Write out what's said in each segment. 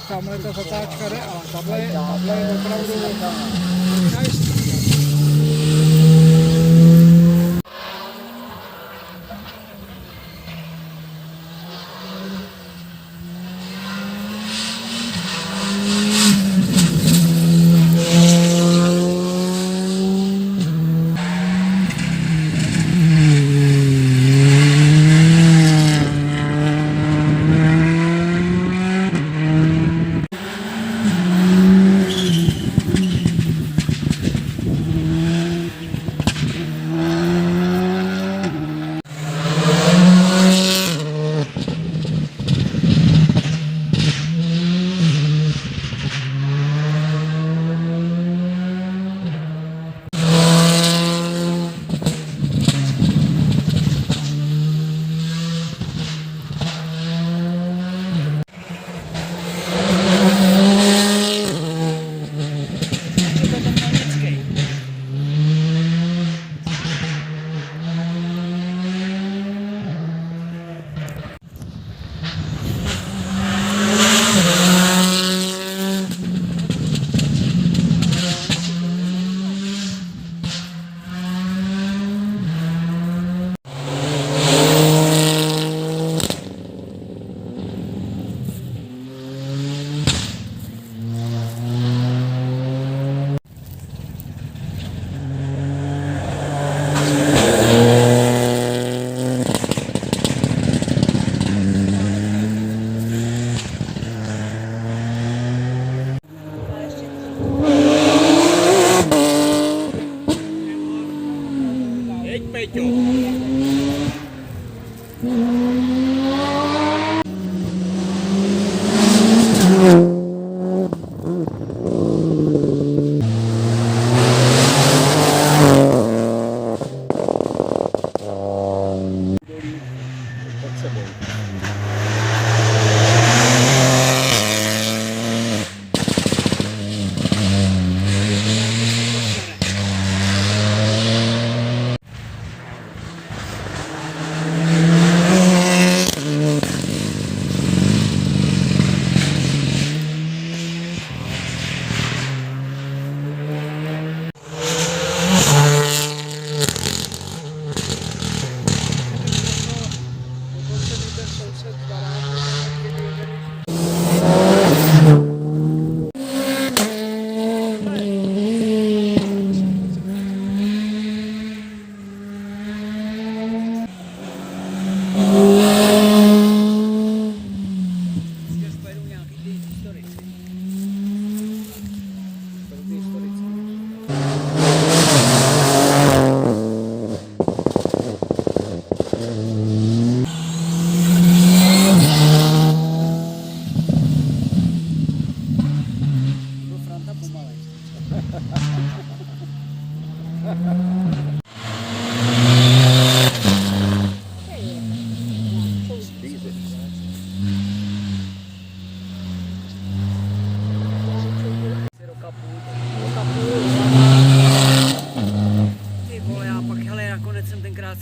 Tamhle ta zatáčka jde, ale tahle je opravdu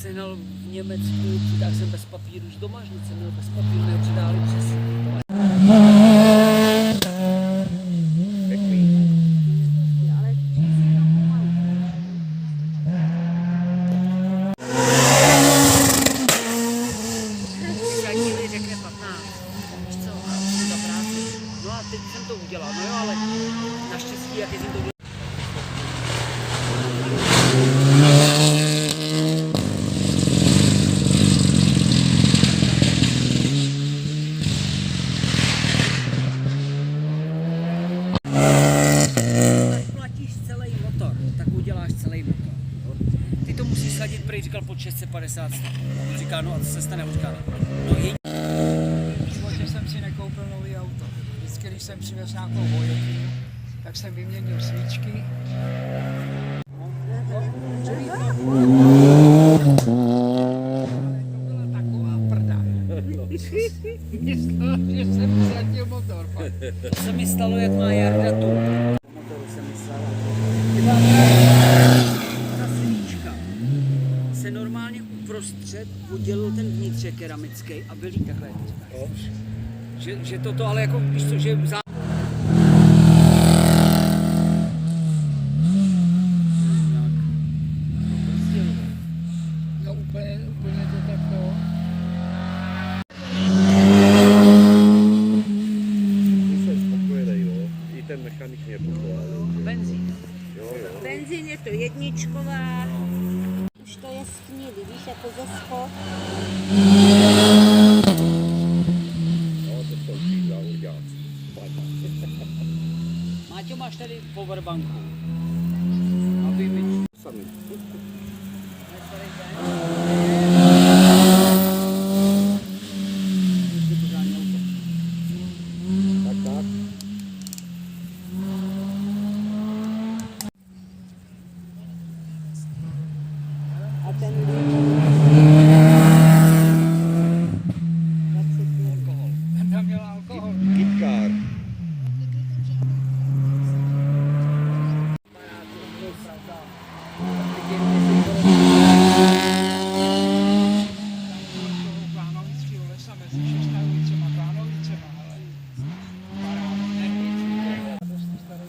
sehnal v Německu, tak jsem bez papíru už doma, že jsem měl bez papíru, mě předáli přes. No a teď jsem to udělal, no jo, ale naštěstí, jak jsem to udělal. 250 stupňů. Říká, no a co se stane? Říká, no je... V životě jsem si nekoupil nový auto. Vždycky, když jsem přivez nějakou vojetinu, tak jsem vyměnil svíčky. To byla taková prda. Myslel, že jsem ztratil motor. To se mi stalo, jak má Jarda tu. Motoru se mi stalo. Ta svíčka se normálně uprostřed udělil ten vnitřek keramický a byl jí takhle. Že toto ale jako, víš co, že No úplně to tak to. Jsem spokojený, no. I ten mechanik mě pochválil. benzín. Jo. Benzín je to jedničková, už to je sknilý, víš, jako ze schod. No, to jsou tí závodáci. Máťo, máš tady powerbanku. Aby mi... Sami. Tak. A ten Tam měl alkohol. Kitkár. Klánovického lesa mezi Šestanovicema a Klánovicema, ale dost starý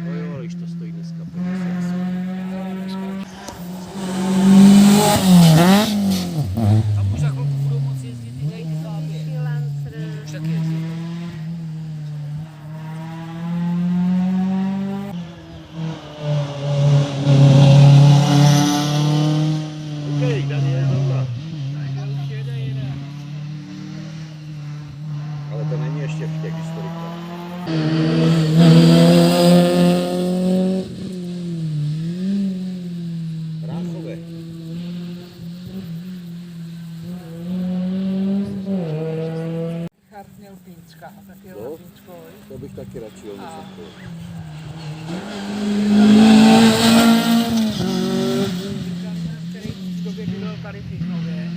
No jo, když to stojí dneska 50. Tam už za chvilku budou moci jezdit i tady ty záběry. freelancer. Už taky jezdí. OK, Daniel zrovna. už jede. Ale to není ještě v těch historikách. Ráchové. Richard měl Pínska, tak jel No. na Pínskovi. To bych taky radši jel něco takového. Který v době bydlel tady v Jichnově,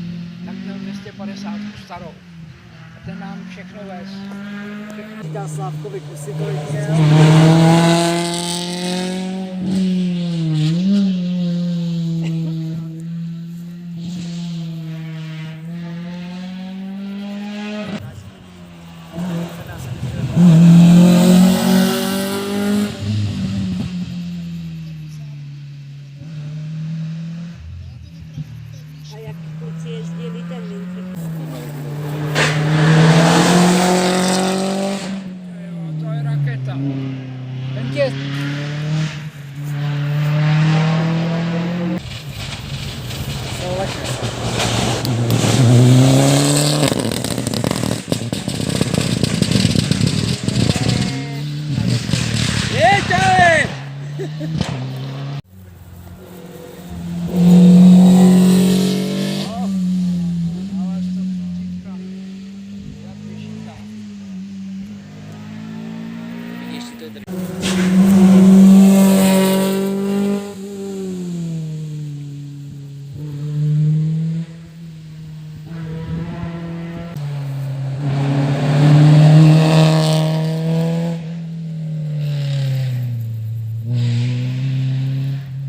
tak měl 250 starou. A ten nám všechno vez. Říká Slávkovi kusy, kolik měl. A jak kluci jezdili ten Winter. To je raketa. Ten tě... Jeďte! Ale to říká, jak vyšitá. Vidíš, to je tady.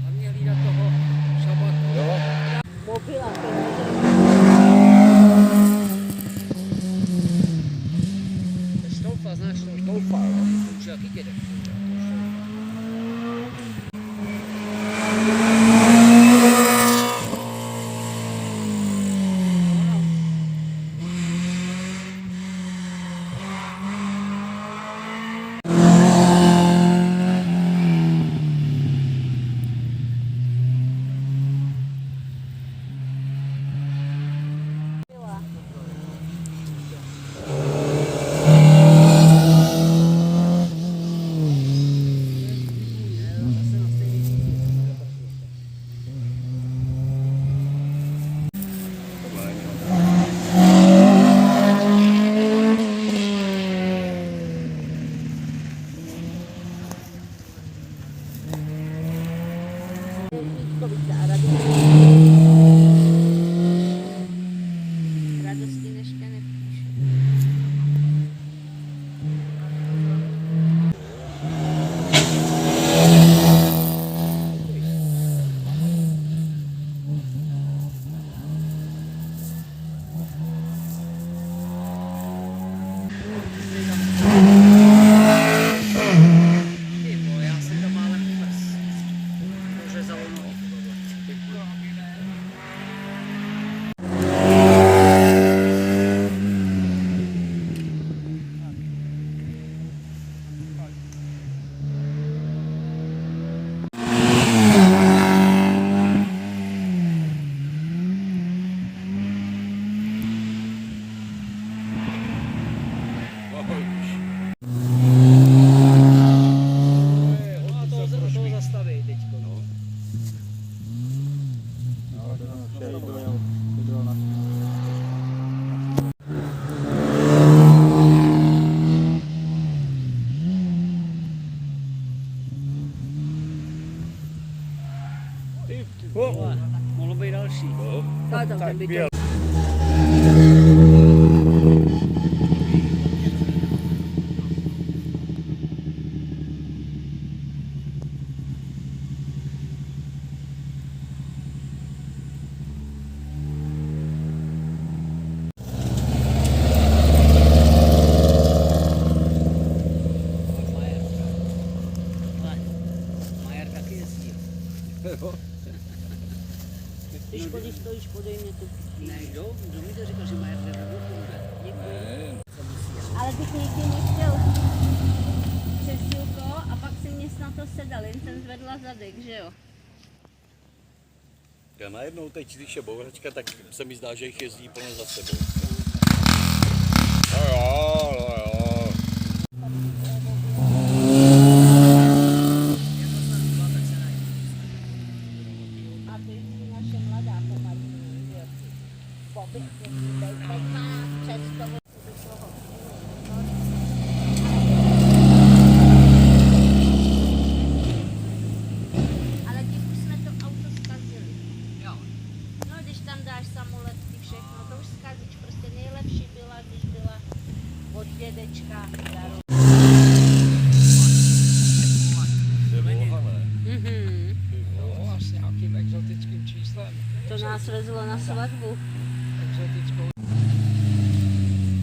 Hlavně hlídat toho šabatu. Jo, Mobil a peníze. Štolfa, znáš to? Štolfa, jo. Už jaký dědek. ty vole, mohlo být další. Ale tam ten by to... Majer taky jezdí. Když stojíš, podej mě tu. Ne, kdo mi to říkal, že Majer jde do Děkuji. Ale bych nikdy nechtěl přesílko a pak si mě na to sedal, jen jsem zvedla zadek, že jo? Já najednou teď, když je bouračka, tak se mi zdá, že jich jezdí plno za sebou. No jo. A to je naše mladá pomarní, že jo? Pobyt, teď má přes ale když už jsme to auto zkazili. Jo. No, když tam dáš samoletky, všechno, to už zkazíš. Prostě nejlepší byla, když byla od dědečka daru. To je bohané. Jo, a s nějakým exotickým číslem. To nás vezlo na svatbu. Exotickou.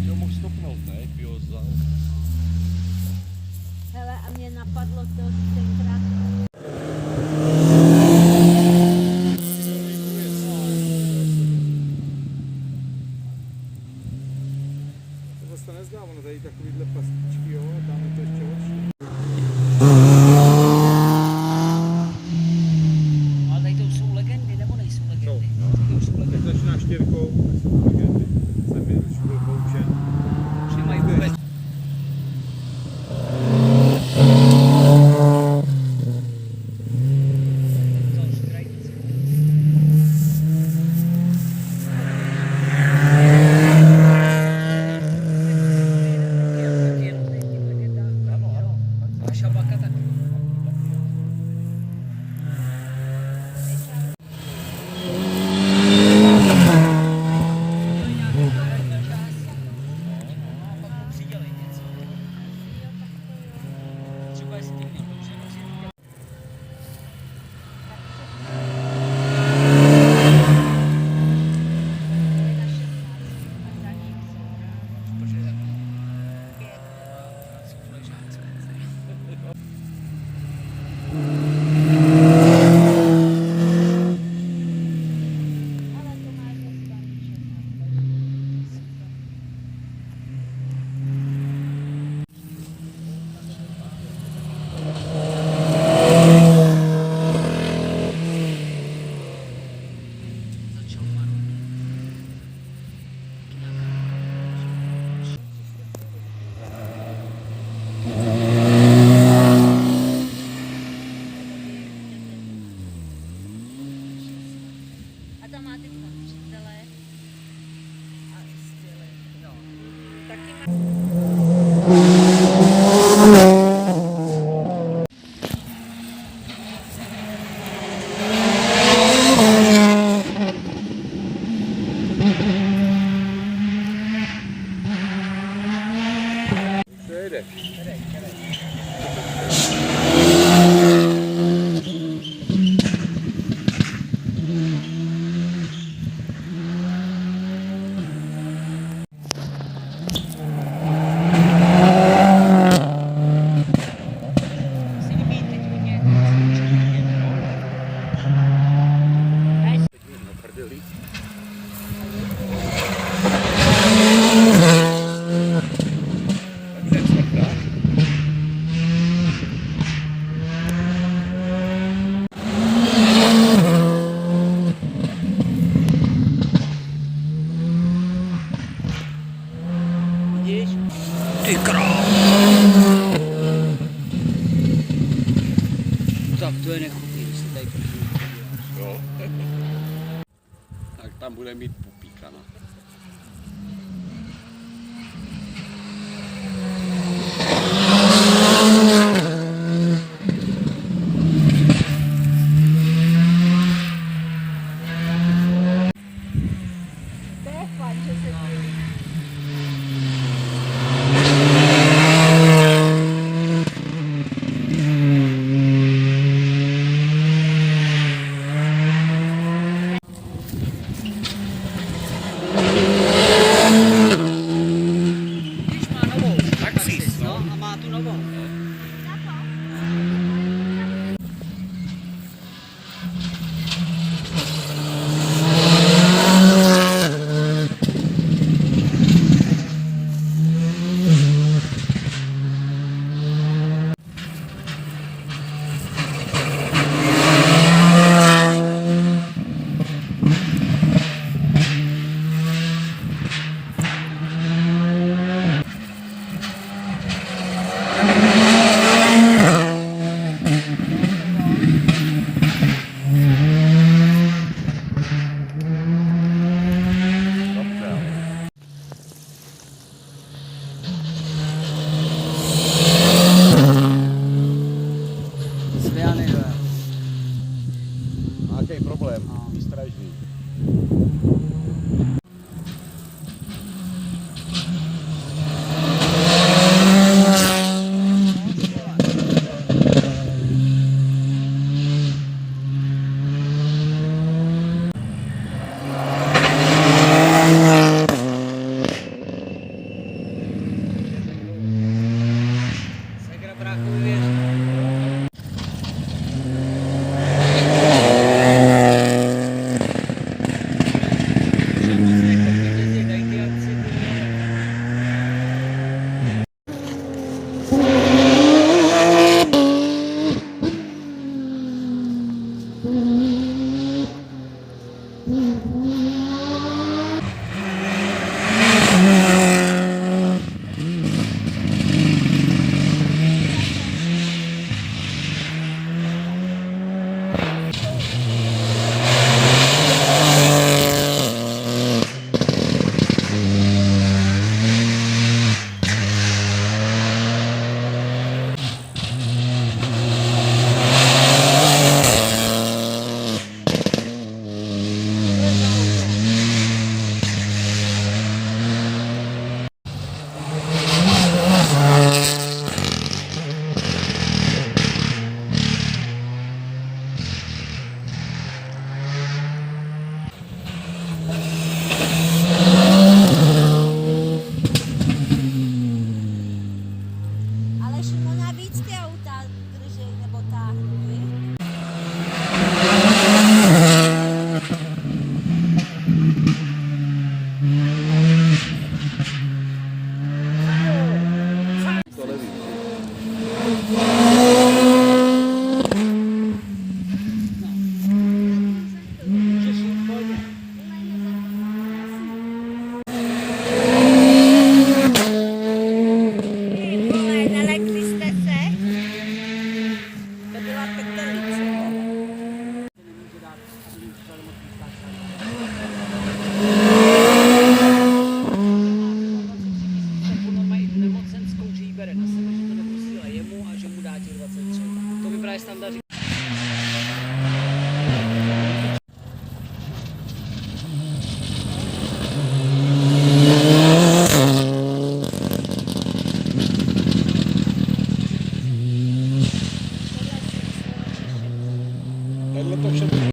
Jo, mohl stopnout, ne? Biozal. Hele, a mě napadlo to tenkrát. To se nezdá, ono tady takovýhle pastičky, jo, a tam je to ještě horší. Ale tady to jsou legendy, nebo nejsou legendy? To jsou Jak legendy. začíná štěrkou, jsem už byl poučen. Že mají vůbec. Šabaka tak. Třeba jestli ty měl dobře rozjet. Ale to máš dostaný všechno. Začal marovat. A tam máte dva přítele. A skvěle. Jo. Taky má... Ty král. Tak to je nechutný, když se tady první podíváš. Jo. Tak tam bude mít pupíka, no. právě Standa říkal. Tohle to všechno.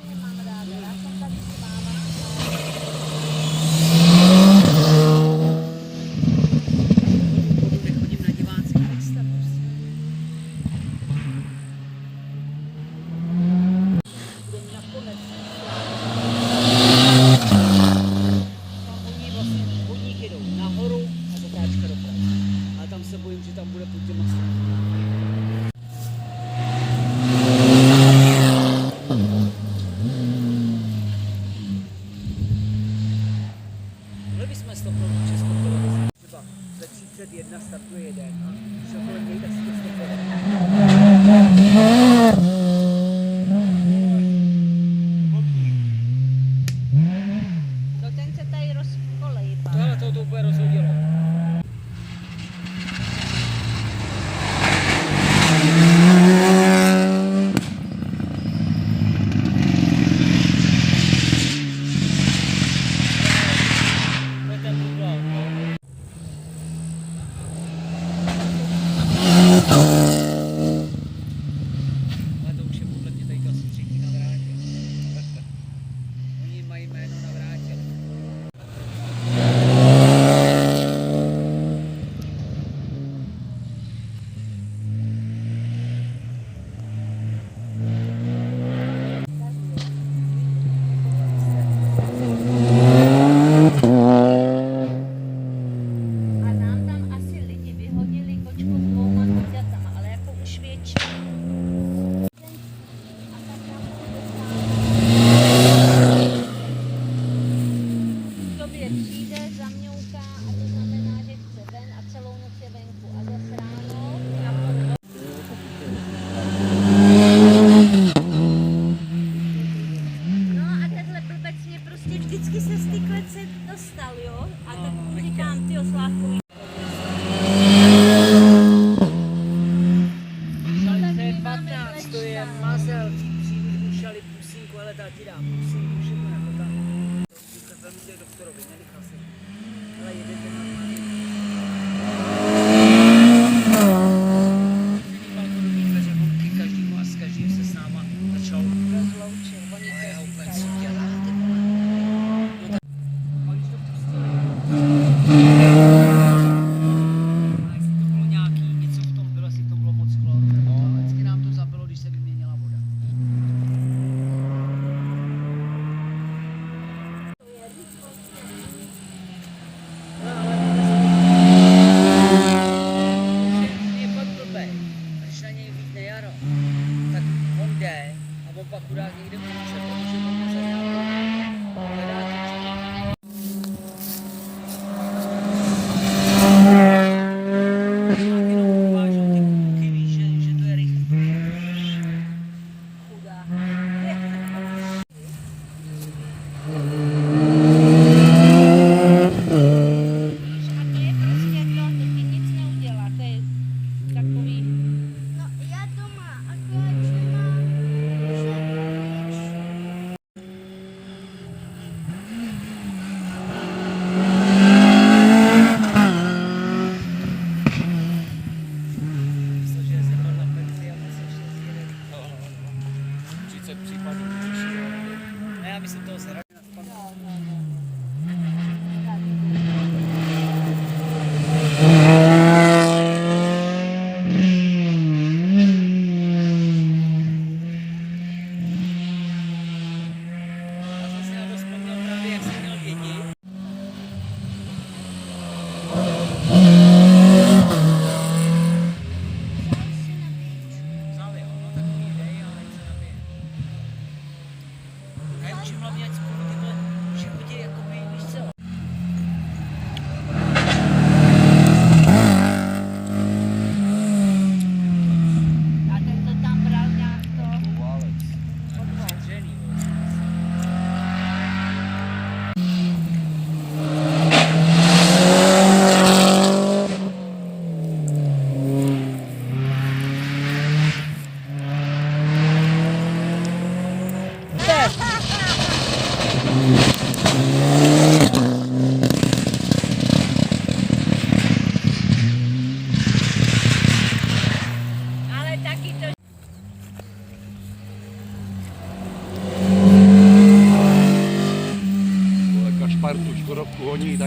Nemám ráda, já jsem tady s váma. Chodím na diváci Krista prostě. Budeme nakonec. Oni vlastně vodníky jdou nahoru a zatáčka doprava. Ale tam se bojím, že tam bude pod těma stranami. Mohli bychom stopnout Českou televizi. Třeba ve 31 startuje jeden a šel kolem něj, tak si to stopuje. No ten se tady rozkolejí, pak. Tohle to úplně rozhodilo. To je ten Google, no. Ale to už je podle mě tady asi třetí na vrátě. Oni mají jméno na vrátě. A nám tam asi lidi vyhodili kočku s dvouma zvířatama, ale jako už větší. A tak nám v době přijde, zamňouká a to znamená, že chce ven a celou noc je venku. A zase ráno na půl. No a tenhle blbec mě prostě vždycky se z ty klece dostal, jo? A tak mu říkám, tyjo, Slávku, C15, to je mazel, přijdu šali pusínku, ale ta ti dá pusínku, všechno jako tam. To se velmi děje doktorovi, nenechal se. Ale jedete normálně. Není balkonový dveře, honky každýmu a s každým se s náma začal. rozloučil, oni A já to úplně, říkají. co děláte, vole? No tak, a když to pustili. A jestli to bylo nějaký, něco v tom bylo, jestli v tom bylo moc chloru, nebo vždycky nám to zabilo, když se vyměnila voda. No, ale že je pak blbej. A když na něj vítne jaro, tak on jde a on pak chudák někde ulice, protože on je za nějakou hledá tyčku. Jenom uvážou ty kluky, víš, že to je rychlý. Chudá. A to je prostě to, to ti nic neudělá, to je takový... No já doma, akorát, že mám Myslel, že jsem byl na penzi a myslel, že si jede. 30 případů vyšší. Ne, já myslím toho zhradí na spanu. Já jsem si na to vzpomněl právě, jak jsem měl děti. Vzal jo, no tak dej, ale ať se nabije.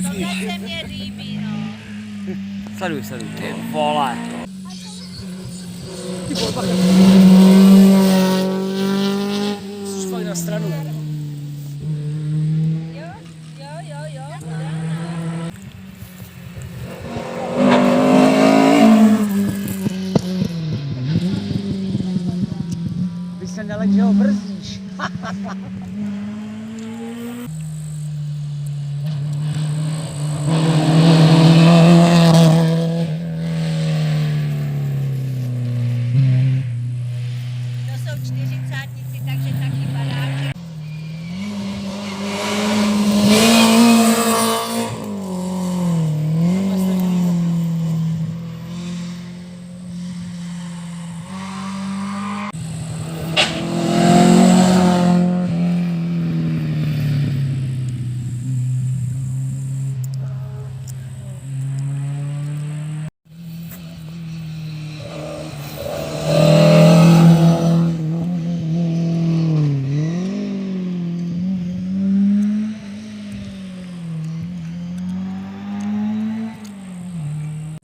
Začni. Tohle se mě líbí, no. Sleduj, ty vole. Jsi fakt na stranu. Jo. Vy se neleď, že ho brzdíš. To jsou čtyřicátníci, takže taky badáček.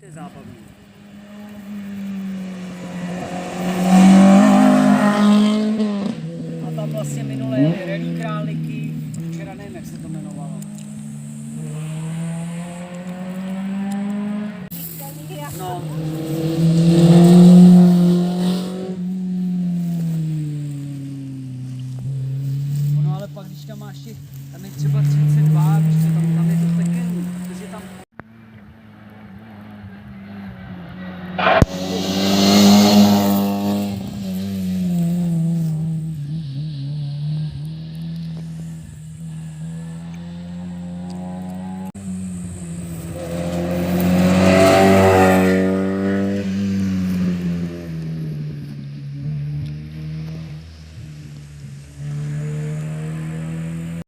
To je zábavný. A tam vlastně minule jeli Rally Králíky, včera nevím, jak se to jmenovalo. No. No ale pak, když tam máš tam je třeba 32, víš co, tam je to pekný, protože tam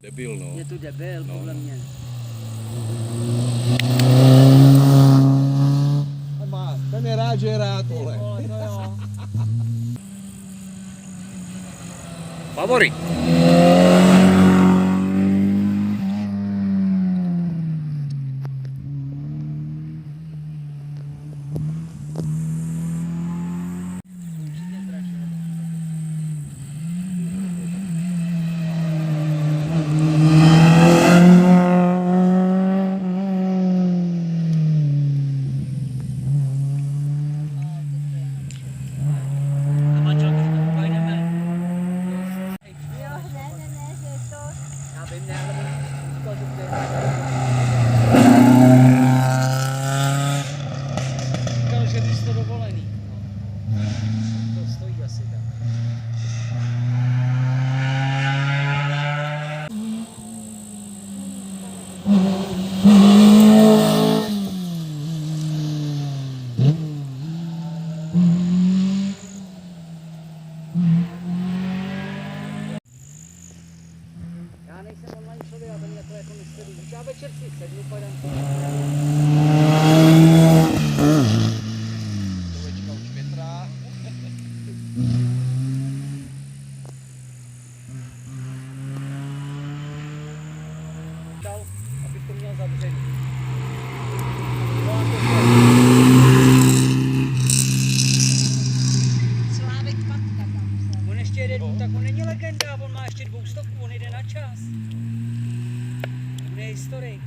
Debil, no. je to debil, No. podle mě. Ten je rád, že je rád, vole. Vole, to jo. Favorit. A manželka říká, pojedeme. Jo, ne, že je to... Já vím, ne, ale říkal, že to je. Říkal, že bys to dovolený. No. To stojí asi tak. Já nejsem online člověk, já to mě jako nesleduji. Já večer si sednu, pojedem to. Člověčka už větrá. Dal, abych to měl zavřený. Slávek Patka tam se. On ještě jede, tak on není legenda, on má ještě 200, on jde na čas. On je historik.